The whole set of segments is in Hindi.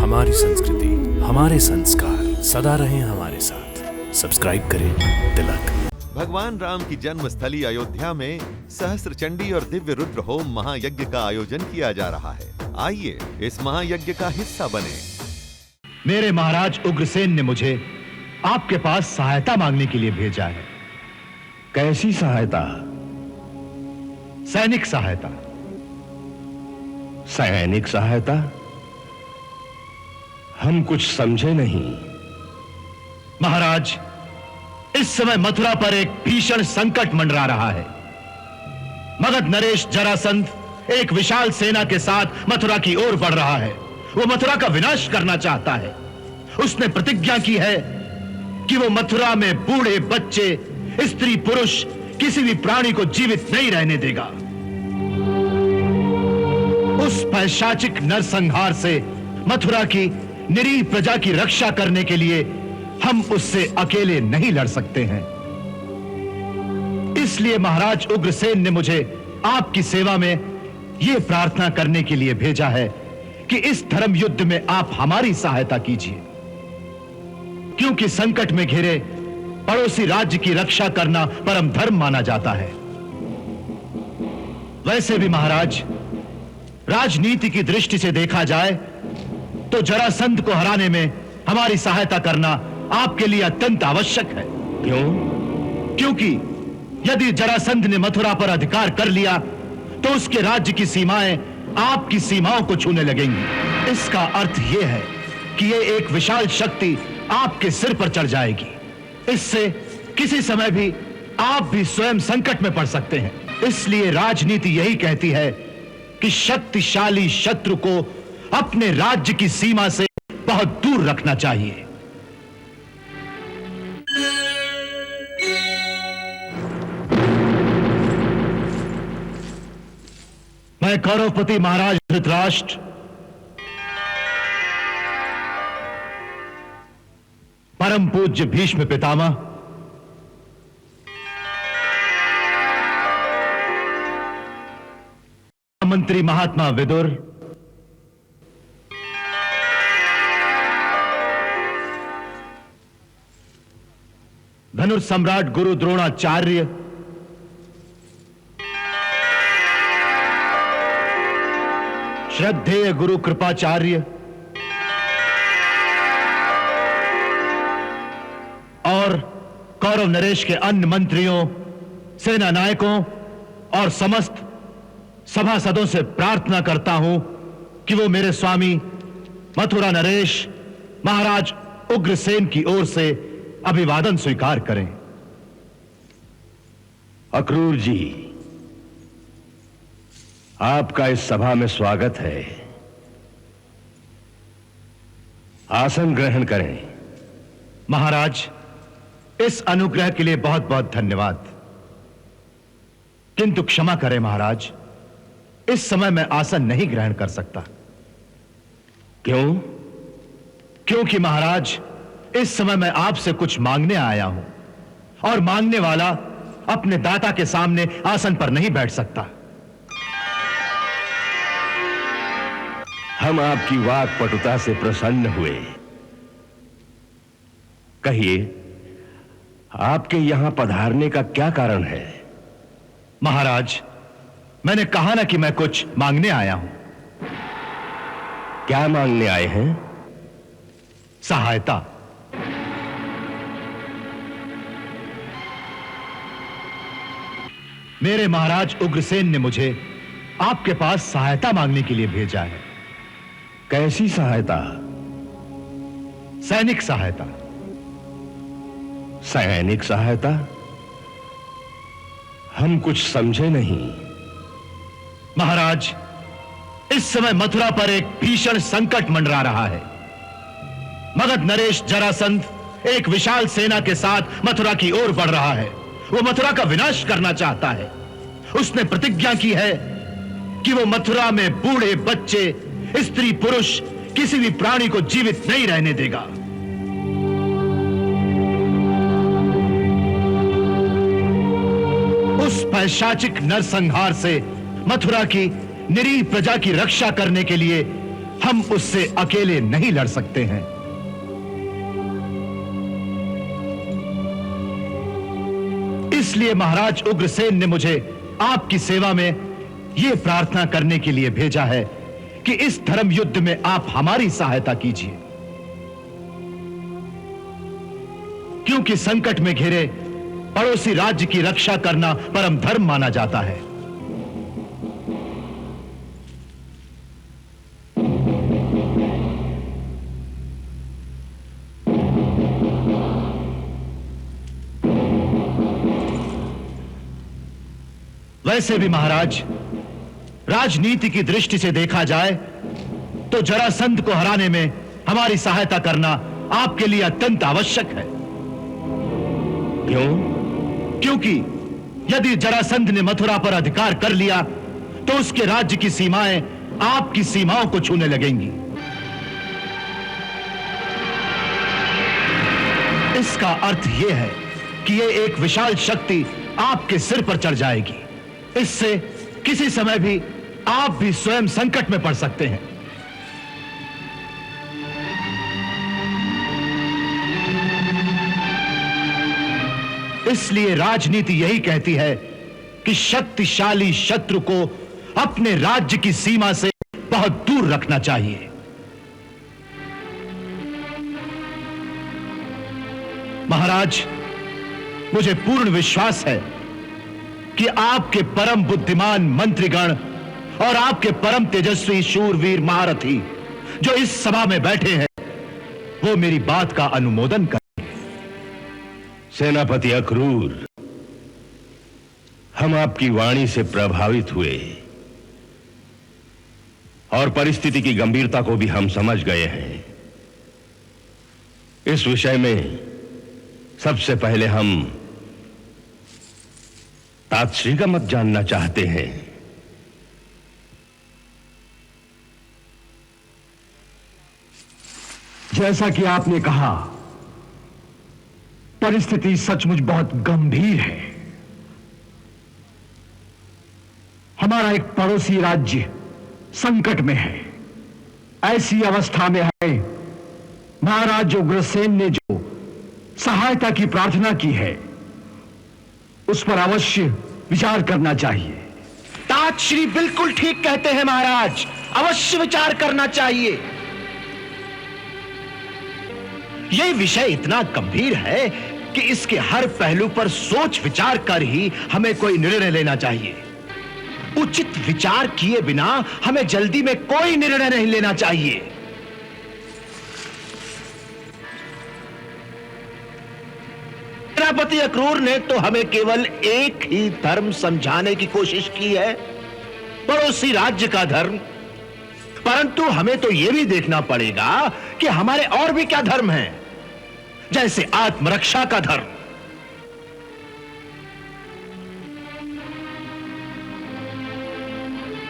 हमारी संस्कृति, हमारे संस्कार सदा रहें हमारे साथ। सब्सक्राइब करें तिलक। भगवान राम की जन्मस्थली अयोध्या में सहस्त्र चंडी और दिव्य रुद्र होम महायज्ञ का आयोजन किया जा रहा है। आइए इस महायज्ञ का हिस्सा बने। मेरे महाराज उग्रसेन ने मुझे आपके पास सहायता मांगने के लिए भेजा है। कैसी सहायता? सैनिक सहायता। सैनिक सहायता? हम कुछ समझे नहीं। महाराज, इस समय मथुरा पर एक भीषण संकट मंडरा रहा है। मगध नरेश जरासंध एक विशाल सेना के साथ मथुरा की ओर बढ़ रहा है। वो मथुरा का विनाश करना चाहता है। उसने प्रतिज्ञा की है कि वो मथुरा में बूढ़े, बच्चे, स्त्री, पुरुष, किसी भी प्राणी को जीवित नहीं रहने देगा। उस पैशाचिक नरसंहार से मथुरा की निरीह प्रजा की रक्षा करने के लिए हम उससे अकेले नहीं लड़ सकते हैं। इसलिए महाराज उग्रसेन ने मुझे आपकी सेवा में यह प्रार्थना करने के लिए भेजा है कि इस धर्म युद्ध में आप हमारी सहायता कीजिए, क्योंकि संकट में घिरे पड़ोसी राज्य की रक्षा करना परम धर्म माना जाता है। वैसे भी महाराज, राजनीति की दृष्टि से देखा जाए तो जरासंध को हराने में हमारी सहायता करना आपके लिए अत्यंत आवश्यक है। क्यों? क्योंकि यदि जरासंध ने मथुरा पर अधिकार कर लिया तो उसके राज्य की सीमाएं आपकी सीमाओं को छूने लगेंगी। इसका अर्थ यह है कि यह एक विशाल शक्ति आपके सिर पर चढ़ जाएगी। इससे किसी समय भी आप भी स्वयं संकट में पड़ सकते हैं। इसलिए राजनीति यही कहती है कि शक्तिशाली शत्रु को अपने राज्य की सीमा से बहुत दूर रखना चाहिए। मैं कौरवपति महाराज धृतराष्ट्र परम पूज्य भीष्म पितामह, मंत्री महात्मा विदुर, धनुष सम्राट गुरु द्रोणाचार्य, श्रद्धेय गुरु कृपाचार्य और कौरव नरेश के अन्य मंत्रियों, सेना नायकों और समस्त सभासदों से प्रार्थना करता हूं कि वो मेरे स्वामी मथुरा नरेश महाराज उग्रसेन की ओर से अभिवादन स्वीकार करें। अक्रूर जी, आपका इस सभा में स्वागत है। आसन ग्रहण करें। महाराज, इस अनुग्रह के लिए बहुत बहुत धन्यवाद, किंतु क्षमा करें महाराज, इस समय मैं आसन नहीं ग्रहण कर सकता। क्यों? क्योंकि महाराज, इस समय मैं आपसे कुछ मांगने आया हूं और मांगने वाला अपने दाता के सामने आसन पर नहीं बैठ सकता। हम आपकी वाक्पटुता से प्रसन्न हुए। कहिए, आपके यहां पधारने का क्या कारण है? महाराज, मैंने कहा ना कि मैं कुछ मांगने आया हूं। क्या मांगने आए हैं? सहायता। मेरे महाराज उग्रसेन ने मुझे आपके पास सहायता मांगने के लिए भेजा है। कैसी सहायता? सैनिक सहायता। सैनिक सहायता? हम कुछ समझे नहीं। महाराज, इस समय मथुरा पर एक भीषण संकट मंडरा रहा है। मगध नरेश जरासंध एक विशाल सेना के साथ मथुरा की ओर बढ़ रहा है। वो मथुरा का विनाश करना चाहता है। उसने प्रतिज्ञा की है कि वो मथुरा में बूढ़े, बच्चे, स्त्री, पुरुष, किसी भी प्राणी को जीवित नहीं रहने देगा। उस पैशाचिक नरसंहार से मथुरा की निरीह प्रजा की रक्षा करने के लिए हम उससे अकेले नहीं लड़ सकते हैं। इसलिए महाराज उग्रसेन ने मुझे आपकी सेवा में यह प्रार्थना करने के लिए भेजा है कि इस धर्म युद्ध में आप हमारी सहायता कीजिए, क्योंकि संकट में घिरे पड़ोसी राज्य की रक्षा करना परम धर्म माना जाता है। वैसे भी महाराज, राजनीति की दृष्टि से देखा जाए तो जरासंध को हराने में हमारी सहायता करना आपके लिए अत्यंत आवश्यक है। क्यों? क्योंकि यदि जरासंध ने मथुरा पर अधिकार कर लिया तो उसके राज्य की सीमाएं आपकी सीमाओं को छूने लगेंगी। इसका अर्थ यह है कि यह एक विशाल शक्ति आपके सिर पर चढ़ जाएगी। इससे किसी समय भी आप भी स्वयं संकट में पड़ सकते हैं। इसलिए राजनीति यही कहती है कि शक्तिशाली शत्रु को अपने राज्य की सीमा से बहुत दूर रखना चाहिए। महाराज, मुझे पूर्ण विश्वास है कि आपके परम बुद्धिमान मंत्रीगण और आपके परम तेजस्वी शूरवीर महारथी जो इस सभा में बैठे हैं, वो मेरी बात का अनुमोदन करेंगे। सेनापति अक्रूर, हम आपकी वाणी से प्रभावित हुए और परिस्थिति की गंभीरता को भी हम समझ गए हैं। इस विषय में सबसे पहले हम तातश्री का मत जानना चाहते हैं। जैसा कि आपने कहा, परिस्थिति सचमुच बहुत गंभीर है। हमारा एक पड़ोसी राज्य संकट में है। ऐसी अवस्था में है महाराज उग्रसेन ने जो सहायता की प्रार्थना की है, उस पर अवश्य विचार करना चाहिए। तातश्री बिल्कुल ठीक कहते हैं महाराज, अवश्य विचार करना चाहिए। यह विषय इतना गंभीर है कि इसके हर पहलू पर सोच विचार कर ही हमें कोई निर्णय लेना चाहिए। उचित विचार किए बिना हमें जल्दी में कोई निर्णय नहीं लेना चाहिए। सेनापति अक्रूर ने तो हमें केवल एक ही धर्म समझाने की कोशिश की है, पड़ोसी राज्य का धर्म। परंतु हमें तो यह भी देखना पड़ेगा कि हमारे और भी क्या धर्म हैं, जैसे आत्मरक्षा का धर्म।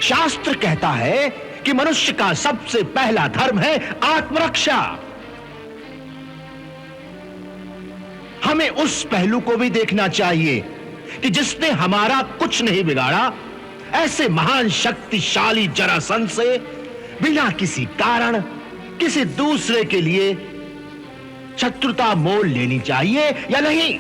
शास्त्र कहता है कि मनुष्य का सबसे पहला धर्म है आत्मरक्षा। हमें उस पहलू को भी देखना चाहिए कि जिसने हमारा कुछ नहीं बिगाड़ा, ऐसे महान शक्तिशाली जरासंध से बिना किसी कारण किसी दूसरे के लिए शत्रुता मोल लेनी चाहिए या नहीं।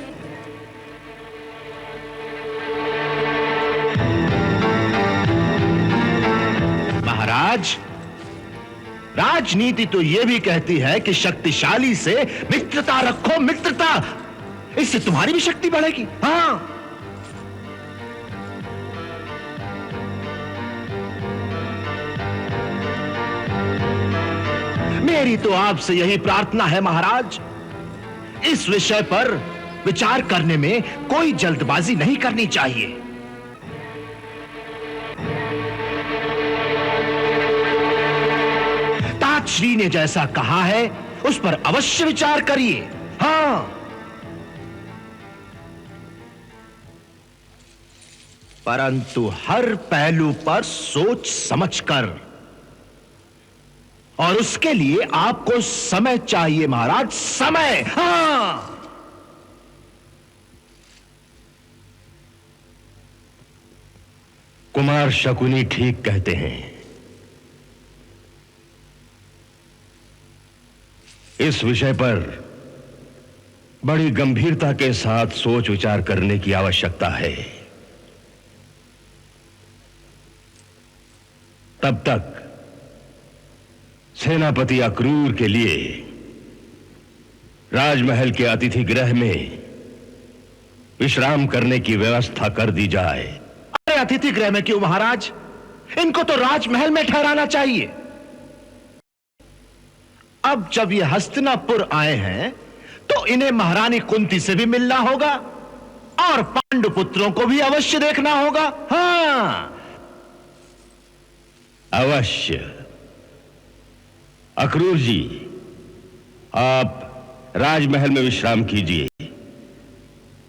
महाराज, राजनीति तो यह भी कहती है कि शक्तिशाली से मित्रता रखो, मित्रता, इससे तुम्हारी भी शक्ति बढ़ेगी। हां, मेरी तो आपसे यही प्रार्थना है महाराज, इस विषय पर विचार करने में कोई जल्दबाजी नहीं करनी चाहिए। तातश्री ने जैसा कहा है उस पर अवश्य विचार करिए। हां, परंतु हर पहलू पर सोच समझकर, और उसके लिए आपको समय चाहिए महाराज, समय। हां, कुमार शकुनी ठीक कहते हैं। इस विषय पर बड़ी गंभीरता के साथ सोच विचार करने की आवश्यकता है। तब तक सेनापति अक्रूर के लिए राजमहल के अतिथि गृह में विश्राम करने की व्यवस्था कर दी जाए। अरे अतिथि गृह में क्यों महाराज? इनको तो राजमहल में ठहराना चाहिए। अब जब ये हस्तिनापुर आए हैं तो इन्हें महारानी कुंती से भी मिलना होगा और पांडुपुत्रों को भी अवश्य देखना होगा। हाँ अवश्य। अक्रूर जी, आप राजमहल में विश्राम कीजिए।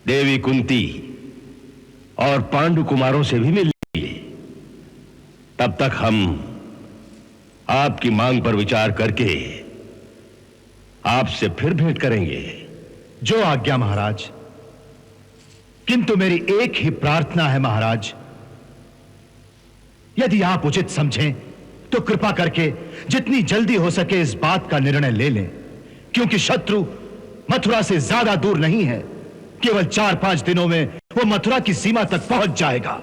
देवी कुंती और पांडु कुमारों से भी मिल लीजिए। तब तक हम आपकी मांग पर विचार करके आपसे फिर भेंट करेंगे। जो आज्ञा महाराज। किंतु मेरी एक ही प्रार्थना है महाराज, यदि आप उचित समझें तो कृपा करके जितनी जल्दी हो सके इस बात का निर्णय ले लें, क्योंकि शत्रु मथुरा से ज्यादा दूर नहीं है। केवल 4-5 दिनों में वो मथुरा की सीमा तक पहुंच जाएगा।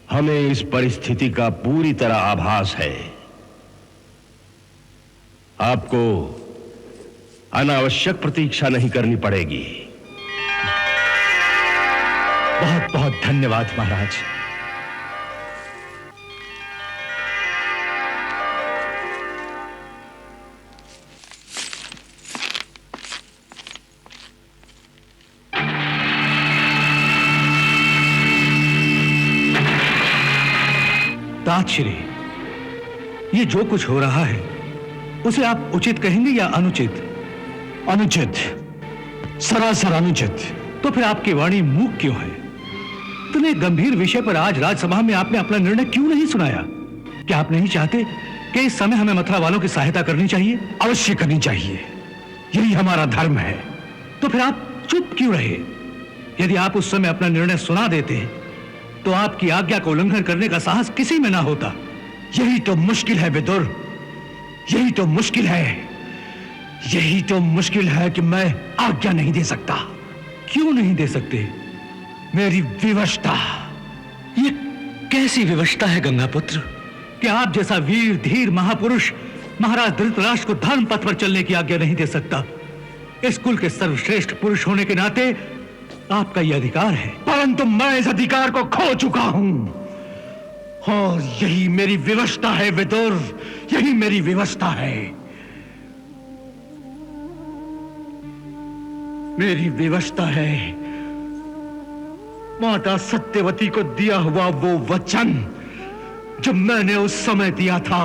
हमें इस परिस्थिति का पूरी तरह आभास है। आपको अनावश्यक प्रतीक्षा नहीं करनी पड़ेगी। बहुत बहुत धन्यवाद महाराज। तातश्री, ये जो कुछ हो रहा है उसे आप उचित कहेंगे या अनुचित? अनुचित, सरासर अनुचित। तो फिर आपकी वाणी मूक क्यों है? इतने गंभीर विषय पर आज राजसभा में आपने अपना निर्णय क्यों नहीं सुनाया? क्या आप नहीं चाहते कि इस समय हमें मथुरा वालों की सहायता करनी चाहिए? अवश्य करनी चाहिए, यही हमारा धर्म है। तो फिर आप चुप क्यों रहे? यदि आप उस समय अपना निर्णय सुना देते तो आपकी आज्ञा का उल्लंघन करने का साहस किसी में ना होता। यही तो मुश्किल है विदुर, यही तो मुश्किल है। यही तो मुश्किल है कि मैं आज्ञा नहीं दे सकता। क्यों नहीं दे सकते? मेरी विवशता। ये कैसी विवशता है गंगापुत्र कि आप जैसा वीर धीर महापुरुष महाराज धृतराष्ट्र को धर्म पथ पर चलने की आज्ञा नहीं दे सकता? इस कुल के सर्वश्रेष्ठ पुरुष होने के नाते आपका यह अधिकार है। परंतु मैं इस अधिकार को खो चुका हूं और यही मेरी विवशता है विदुर, यही मेरी विवशता है। मेरी विवशता है माता सत्यवती को दिया हुआ वो वचन जो मैंने उस समय दिया था,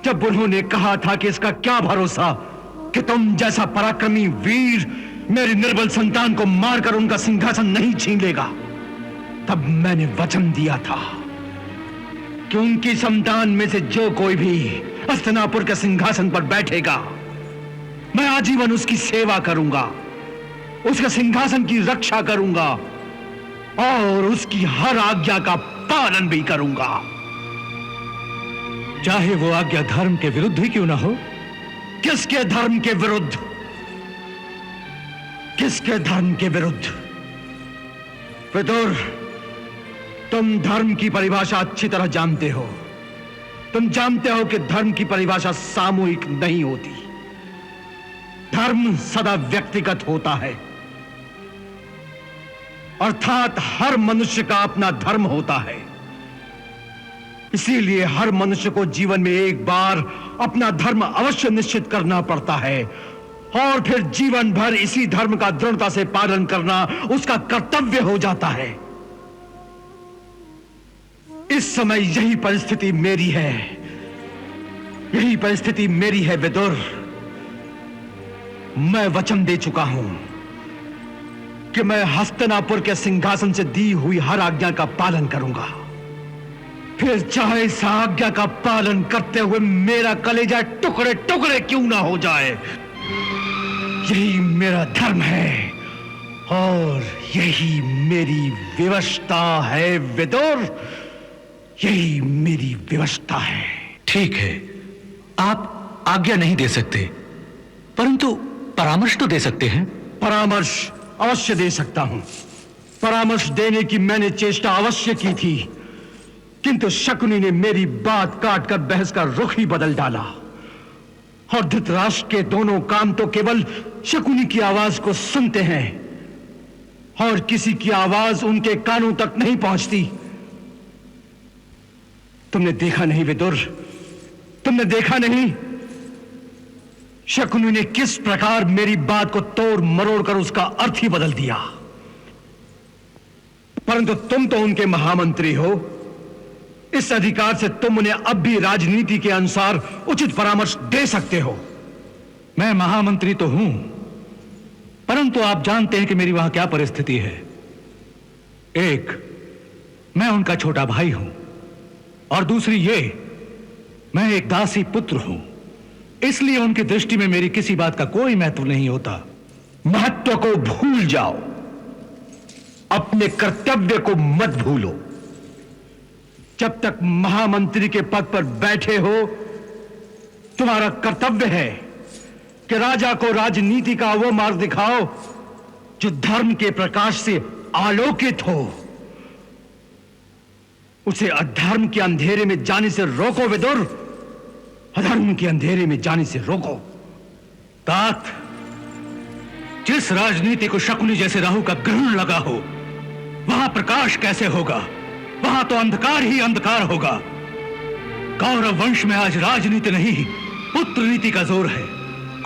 जब उन्होंने कहा था कि इसका क्या भरोसा कि तुम जैसा पराक्रमी वीर मेरी निर्बल संतान को मारकर उनका सिंहासन नहीं छीन लेगा। तब मैंने वचन दिया था कि उनकी संतान में से जो कोई भी हस्तिनापुर के सिंहासन पर बैठेगा, मैं आजीवन उसकी सेवा करूंगा, उसके सिंहासन की रक्षा करूंगा और उसकी हर आज्ञा का पालन भी करूंगा, चाहे वो आज्ञा धर्म के विरुद्ध ही क्यों ना हो। किसके धर्म के विरुद्ध? किसके धर्म के विरुद्ध? विदुर, तुम धर्म की परिभाषा अच्छी तरह जानते हो। तुम जानते हो कि धर्म की परिभाषा सामूहिक नहीं होती। धर्म सदा व्यक्तिगत होता है, अर्थात हर मनुष्य का अपना धर्म होता है। इसीलिए हर मनुष्य को जीवन में एक बार अपना धर्म अवश्य निश्चित करना पड़ता है और फिर जीवन भर इसी धर्म का दृढ़ता से पालन करना उसका कर्तव्य हो जाता है। इस समय यही परिस्थिति मेरी है, यही परिस्थिति मेरी है विदुर। मैं वचन दे चुका हूं कि मैं हस्तिनापुर के सिंहासन से दी हुई हर आज्ञा का पालन करूंगा, फिर चाहे इस आज्ञा का पालन करते हुए मेरा कलेजा टुकड़े टुकड़े क्यों ना हो जाए। यही मेरा धर्म है और यही मेरी विवशता है विदुर, यही मेरी विवशता है। ठीक है, आप आज्ञा नहीं दे सकते, परंतु परामर्श तो दे सकते हैं। परामर्श अवश्य दे सकता हूं। परामर्श देने की मैंने चेष्टा अवश्य की थी, किंतु शकुनी ने मेरी बात काटकर बहस का रुख ही बदल डाला। और धृतराष्ट्र के दोनों कान तो केवल शकुनी की आवाज को सुनते हैं और किसी की आवाज उनके कानों तक नहीं पहुंचती। तुमने देखा नहीं विदुर, तुमने देखा नहीं शकुनी ने किस प्रकार मेरी बात को तोड़ मरोड़ कर उसका अर्थ ही बदल दिया। परंतु तुम तो उनके महामंत्री हो, इस अधिकार से तुम उन्हें अब भी राजनीति के अनुसार उचित परामर्श दे सकते हो। मैं महामंत्री तो हूं, परंतु आप जानते हैं कि मेरी वहां क्या परिस्थिति है। एक, मैं उनका छोटा भाई हूं, और दूसरी ये, मैं एक दासी पुत्र हूं। इसलिए उनकी दृष्टि में मेरी किसी बात का कोई महत्व नहीं होता। महत्व को भूल जाओ, अपने कर्तव्य को मत भूलो। जब तक महामंत्री के पद पर बैठे हो, तुम्हारा कर्तव्य है कि राजा को राजनीति का वो मार्ग दिखाओ जो धर्म के प्रकाश से आलोकित हो। उसे अधर्म के अंधेरे में जाने से रोको विदुर, अधर्म के अंधेरे में जाने से रोको। तात, जिस राजनीति को शकुनी जैसे राहु का ग्रहण लगा हो, वहां प्रकाश कैसे होगा? वहां तो अंधकार ही अंधकार होगा। कौरव वंश में आज राजनीति नहीं, पुत्र नीति का जोर है,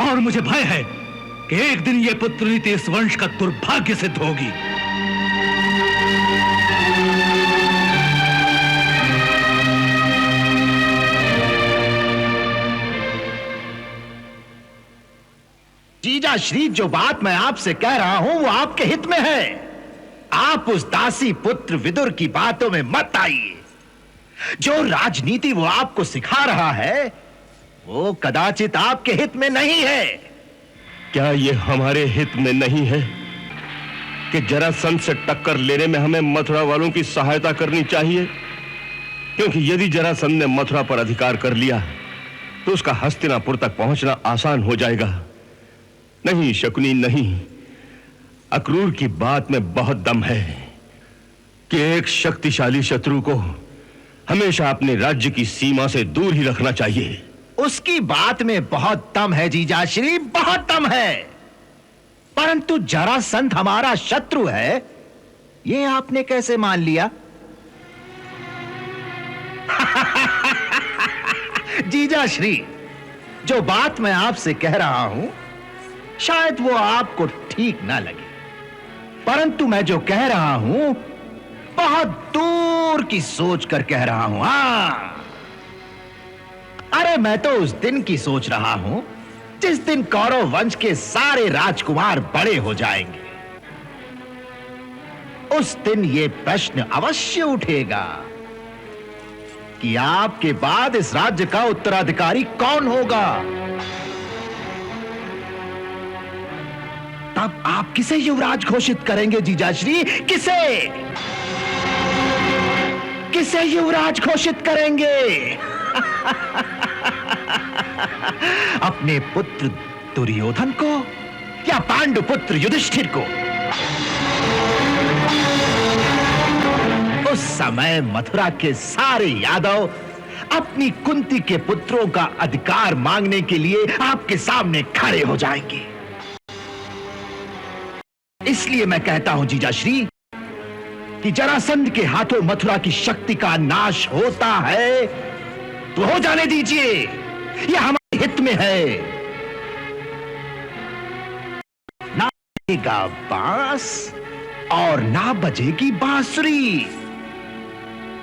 और मुझे भय है कि एक दिन यह पुत्र नीति इस वंश का दुर्भाग्य सिद्ध होगी। जीजा श्री, जो बात मैं आपसे कह रहा हूं वो आपके हित में है। आप उस दासी पुत्र विदुर की बातों में मत आइए। जो राजनीति वो आपको सिखा रहा है वो कदाचित आपके हित में नहीं है। क्या यह हमारे हित में नहीं है कि जरासंध से टक्कर लेने में हमें मथुरा वालों की सहायता करनी चाहिए? क्योंकि यदि जरासंध ने मथुरा पर अधिकार कर लिया तो उसका हस्तिनापुर तक पहुंचना आसान हो जाएगा। नहीं शकुनी, नहीं। अक्रूर की बात में बहुत दम है कि एक शक्तिशाली शत्रु को हमेशा अपने राज्य की सीमा से दूर ही रखना चाहिए। उसकी बात में बहुत दम है जीजा श्री, बहुत दम है। परंतु जरासंध हमारा शत्रु है, ये आपने कैसे मान लिया? जीजा श्री, जो बात मैं आपसे कह रहा हूं शायद वो आपको ठीक ना लगे, परंतु मैं जो कह रहा हूं बहुत दूर की सोच कर कह रहा हूं। हां, अरे मैं तो उस दिन की सोच रहा हूं जिस दिन कौरव वंश के सारे राजकुमार बड़े हो जाएंगे। उस दिन ये प्रश्न अवश्य उठेगा कि आपके बाद इस राज्य का उत्तराधिकारी कौन होगा। तब आप किसे युवराज घोषित करेंगे जीजाश्री? किसे किसे युवराज घोषित करेंगे? अपने पुत्र दुर्योधन को या पांडुपुत्र युधिष्ठिर को? उस समय मथुरा के सारे यादव अपनी कुंती के पुत्रों का अधिकार मांगने के लिए आपके सामने खड़े हो जाएंगे। इसलिए मैं कहता हूं जीजाश्री कि जरासंध के हाथों मथुरा की शक्ति का नाश होता है तो हो जाने दीजिए, यह हमारे हित में है। ना बजेगा बांस और ना बजेगी बांसुरी।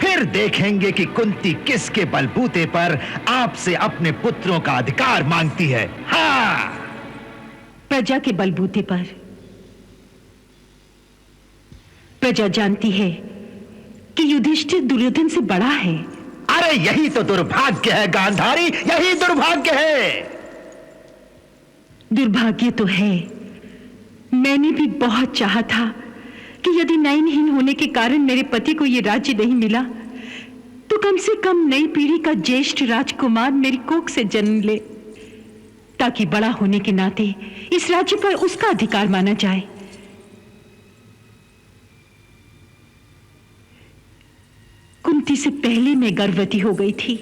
फिर देखेंगे कि कुंती किसके बलबूते पर आपसे अपने पुत्रों का अधिकार मांगती है। हाँ, प्रजा के बलबूते पर। प्रजा जानती है कि युधिष्ठिर दुर्योधन से बड़ा है। अरे यही तो दुर्भाग्य है गांधारी, यही दुर्भाग्य है। दुर्भाग्य तो है। मैंने भी बहुत चाहा था कि यदि नयनहीन होने के कारण मेरे पति को यह राज्य नहीं मिला तो कम से कम नई पीढ़ी का ज्येष्ठ राजकुमार मेरी कोख से जन्म ले। ताकि बड़ा होने के नाते इस राज्य पर उसका अधिकार माना जाए। कुंती से पहले मैं गर्भवती हो गई थी,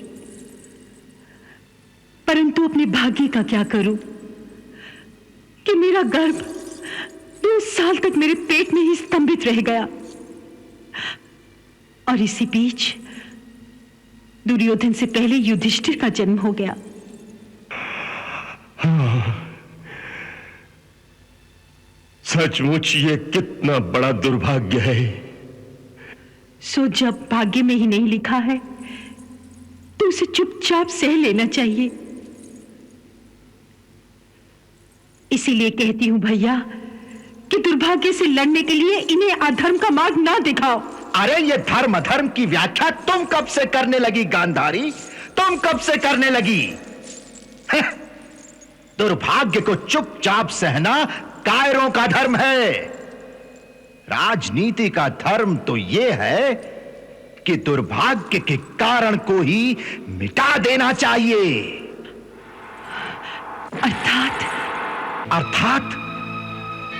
परंतु अपने भाग्य का क्या करूं कि मेरा गर्भ 2 साल तक मेरे पेट में ही स्तंभित रह गया। और इसी बीच दुर्योधन से पहले युधिष्ठिर का जन्म हो गया। सचमुच ये कितना बड़ा दुर्भाग्य है। सो जब भाग्य में ही नहीं लिखा है तो उसे चुपचाप सह लेना चाहिए। इसीलिए कहती हूं भैया कि दुर्भाग्य से लड़ने के लिए इन्हें अधर्म का मार्ग ना दिखाओ। अरे ये धर्म अधर्म की व्याख्या तुम कब से करने लगी गांधारी? तुम कब से करने लगी? दुर्भाग्य को चुपचाप सहना कायरों का धर्म है। राजनीति का धर्म तो यह है कि दुर्भाग्य के कारण को ही मिटा देना चाहिए। अर्थात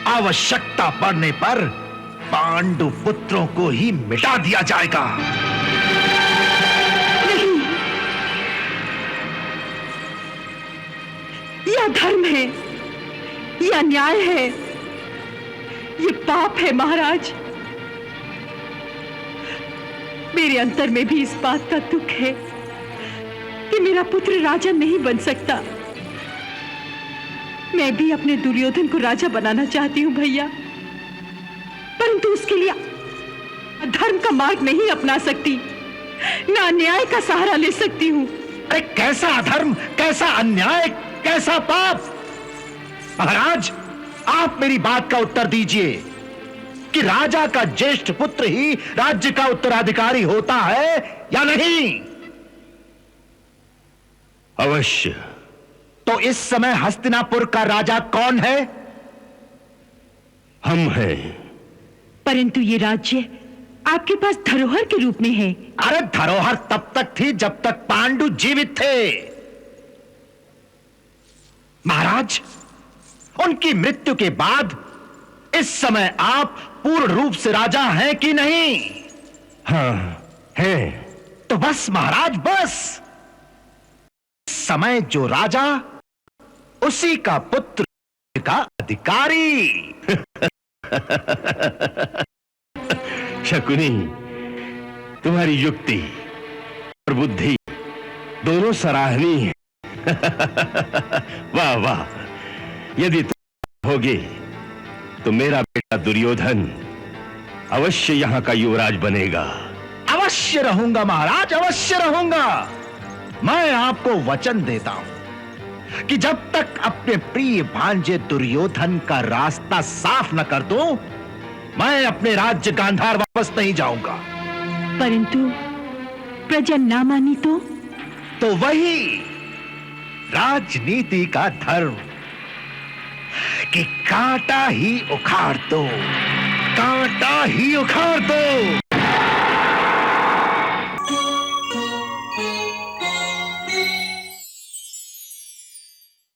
आवश्यकता पड़ने पर पांडु पुत्रों को ही मिटा दिया जाएगा। नहीं, यह धर्म है, यह न्याय है, ये पाप है महाराज। मेरे अंतर में भी इस बात का दुख है कि मेरा पुत्र राजा नहीं बन सकता। मैं भी अपने दुर्योधन को राजा बनाना चाहती हूं भैया, परंतु उसके लिए धर्म का मार्ग नहीं अपना सकती, ना न्याय का सहारा ले सकती हूं। अरे कैसा अधर्म, कैसा अन्याय, कैसा पाप? महाराज, आप मेरी बात का उत्तर दीजिए कि राजा का ज्येष्ठ पुत्र ही राज्य का उत्तराधिकारी होता है या नहीं? अवश्य। तो इस समय हस्तिनापुर का राजा कौन है? हम हैं। परंतु ये राज्य आपके पास धरोहर के रूप में है। अरे धरोहर तब तक थी जब तक पांडु जीवित थे। महाराज, उनकी मृत्यु के बाद इस समय आप पूर्ण रूप से राजा हैं कि नहीं? हाँ, हैं। तो बस महाराज, बस। इस समय जो राजा उसी का पुत्र का अधिकारी। शकुनी, तुम्हारी युक्ति और बुद्धि दोनों सराहनीय है। वाह वाह। यदि तुम होगे तो मेरा बेटा दुर्योधन अवश्य यहां का युवराज बनेगा। अवश्य रहूंगा महाराज, अवश्य रहूंगा। मैं आपको वचन देता हूं कि जब तक अपने प्रिय भांजे दुर्योधन का रास्ता साफ न कर दूं, मैं अपने राज्य गांधार वापस नहीं जाऊंगा। परंतु प्रजा ना मानी तो वही राजनीति का धर्म कि कांटा ही उखाड़ दो, कांटा ही उखाड़ दो।